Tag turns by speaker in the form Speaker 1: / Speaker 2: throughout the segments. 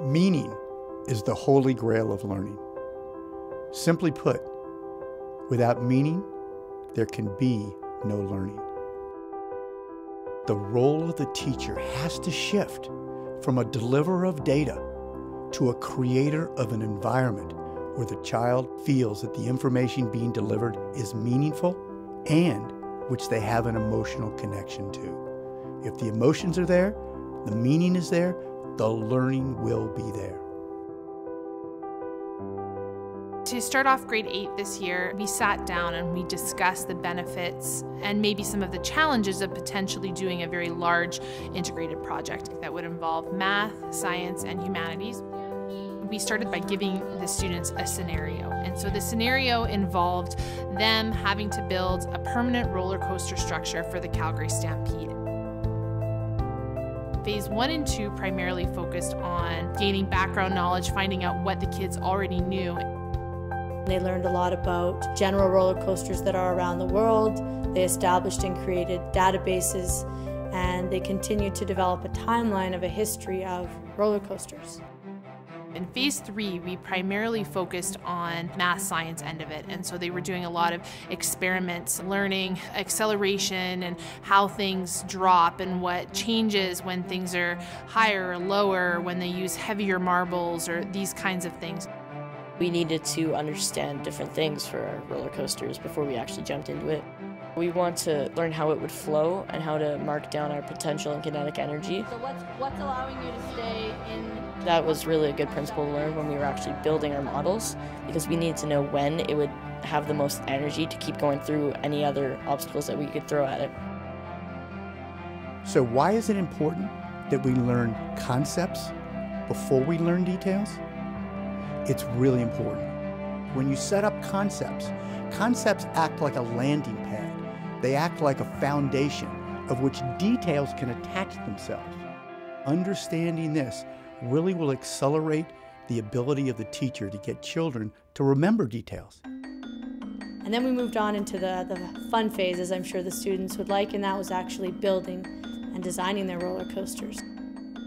Speaker 1: Meaning is the holy grail of learning. Simply put, without meaning, there can be no learning. The role of the teacher has to shift from a deliverer of data to a creator of an environment where the child feels that the information being delivered is meaningful and which they have an emotional connection to. If the emotions are there, the meaning is there, the learning will be there.
Speaker 2: To start off grade 8 this year, we sat down and we discussed the benefits and maybe some of the challenges of potentially doing a very large integrated project that would involve math, science, and humanities. We started by giving the students a scenario. And so the scenario involved them having to build a permanent roller coaster structure for the Calgary Stampede. Phase 1 and 2 primarily focused on gaining background knowledge, finding out what the kids already knew.
Speaker 3: They learned a lot about general roller coasters that are around the world. They established and created databases, and they continued to develop a timeline of a history of roller coasters.
Speaker 2: In phase 3, we primarily focused on math science end of it, and so they were doing a lot of experiments, learning acceleration and how things drop and what changes when things are higher or lower, when they use heavier marbles or these kinds of things.
Speaker 4: We needed to understand different things for our roller coasters before we actually jumped into it. We want to learn how it would flow and how to mark down our potential and kinetic energy.
Speaker 5: So what's allowing you to stay in?
Speaker 4: That was really a good principle to learn when we were actually building our models, because we needed to know when it would have the most energy to keep going through any other obstacles that we could throw at it.
Speaker 1: So why is it important that we learn concepts before we learn details? It's really important. When you set up concepts, concepts act like a landing pad. They act like a foundation of which details can attach themselves. Understanding this really will accelerate the ability of the teacher to get children to remember details.
Speaker 3: And then we moved on into the fun phase, as I'm sure the students would like, and that was actually building and designing their roller coasters.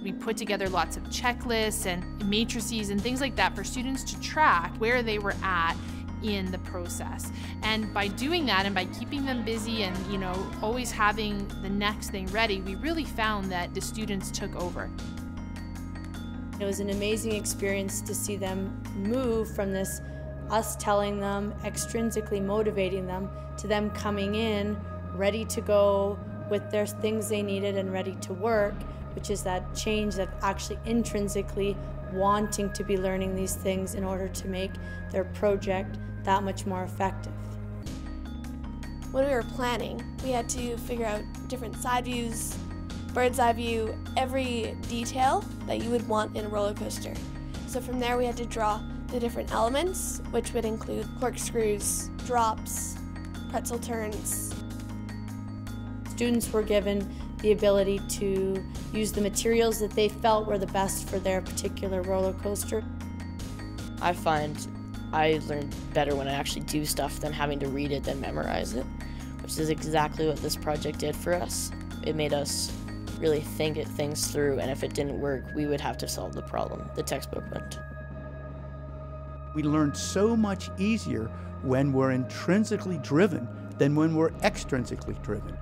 Speaker 2: We put together lots of checklists and matrices and things like that for students to track where they were at in the process. And by doing that and by keeping them busy and, always having the next thing ready, we really found that the students took over.
Speaker 3: It was an amazing experience to see them move from this, us telling them, extrinsically motivating them, to them coming in ready to go with their things they needed and ready to work, which is that change of actually intrinsically wanting to be learning these things in order to make their project that much more effective.
Speaker 5: When we were planning, we had to figure out different side views, bird's eye view, every detail that you would want in a roller coaster. So from there we had to draw the different elements, which would include corkscrews, drops, pretzel turns.
Speaker 3: Students were given the ability to use the materials that they felt were the best for their particular roller coaster.
Speaker 4: I find I learn better when I actually do stuff than having to read it then memorize it, which is exactly what this project did for us. It made us really think things through, and if it didn't work, we would have to solve the problem. The textbook wouldn't.
Speaker 1: We learn so much easier when we're intrinsically driven than when we're extrinsically driven.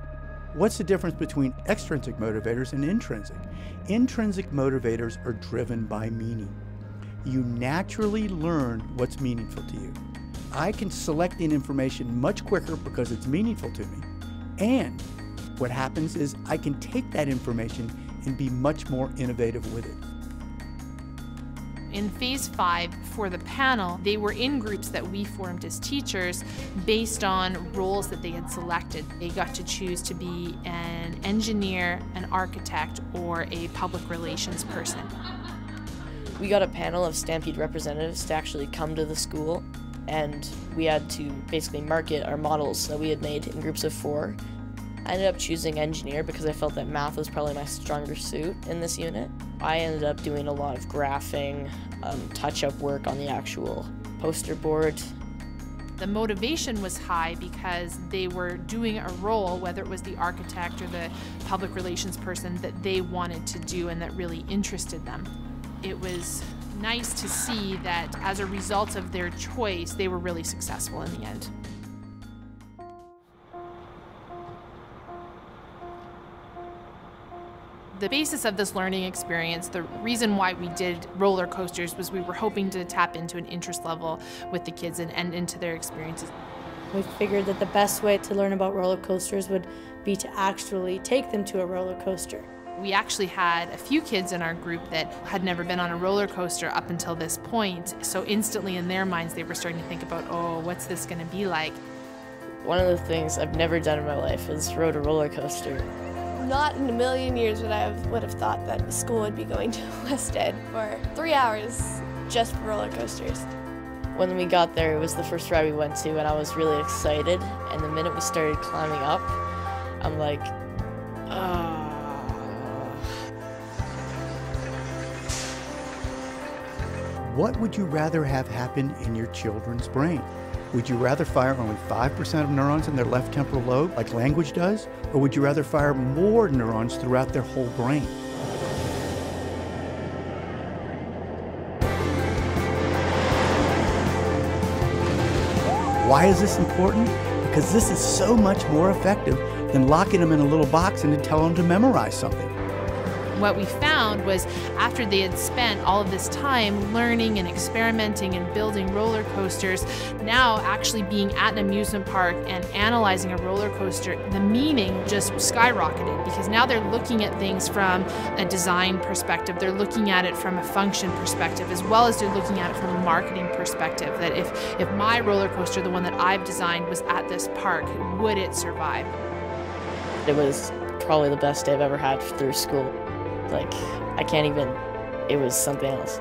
Speaker 1: What's the difference between extrinsic motivators and intrinsic? Intrinsic motivators are driven by meaning. You naturally learn what's meaningful to you. I can select the information much quicker because it's meaningful to me. And what happens is I can take that information and be much more innovative with it.
Speaker 2: In phase 5, for the panel, they were in groups that we formed as teachers based on roles that they had selected. They got to choose to be an engineer, an architect, or a public relations person.
Speaker 4: We got a panel of Stampede representatives to actually come to the school, and we had to basically market our models that we had made in groups of 4. I ended up choosing engineer because I felt that math was probably my stronger suit in this unit. I ended up doing a lot of graphing, touch-up work on the actual poster board.
Speaker 2: The motivation was high because they were doing a role, whether it was the architect or the public relations person, that they wanted to do and that really interested them. it was nice to see that as a result of their choice, they were really successful in the end. The basis of this learning experience, the reason why we did roller coasters was we were hoping to tap into an interest level with the kids and into their experiences.
Speaker 3: We figured that the best way to learn about roller coasters would be to actually take them to a roller coaster.
Speaker 2: We actually had a few kids in our group that had never been on a roller coaster up until this point, so instantly in their minds they were starting to think about, oh, what's this going to be like?
Speaker 4: One of the things I've never done in my life is rode a roller coaster.
Speaker 5: Not in a million years would have thought that school would be going to West Ed for 3 hours just for roller coasters.
Speaker 4: When we got there, it was the first ride we went to, and I was really excited. And the minute we started climbing up, I'm like, ah.
Speaker 1: What would you rather have happen in your children's brain? Would you rather fire only 5% of neurons in their left temporal lobe, like language does? Or would you rather fire more neurons throughout their whole brain? Why is this important? Because this is so much more effective than locking them in a little box and then telling them to memorize something.
Speaker 2: What we found was after they had spent all of this time learning and experimenting and building roller coasters, now actually being at an amusement park and analyzing a roller coaster, the meaning just skyrocketed, because now they're looking at things from a design perspective, they're looking at it from a function perspective, as well as they're looking at it from a marketing perspective, that if my roller coaster, the one that I've designed, was at this park, would it survive?
Speaker 4: It was probably the best day I've ever had through school. Like, I can't even, it was something else.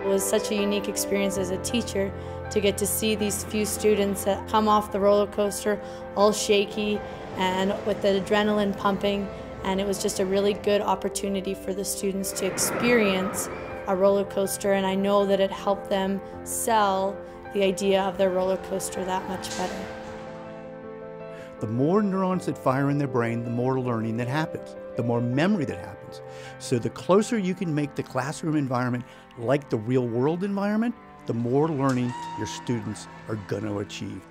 Speaker 3: It was such a unique experience as a teacher to get to see these few students that come off the roller coaster all shaky and with the adrenaline pumping, and it was just a really good opportunity for the students to experience a roller coaster, and I know that it helped them sell the idea of their roller coaster that much better.
Speaker 1: The more neurons that fire in their brain, the more learning that happens, the more memory that happens. So the closer you can make the classroom environment like the real world environment, the more learning your students are going to achieve.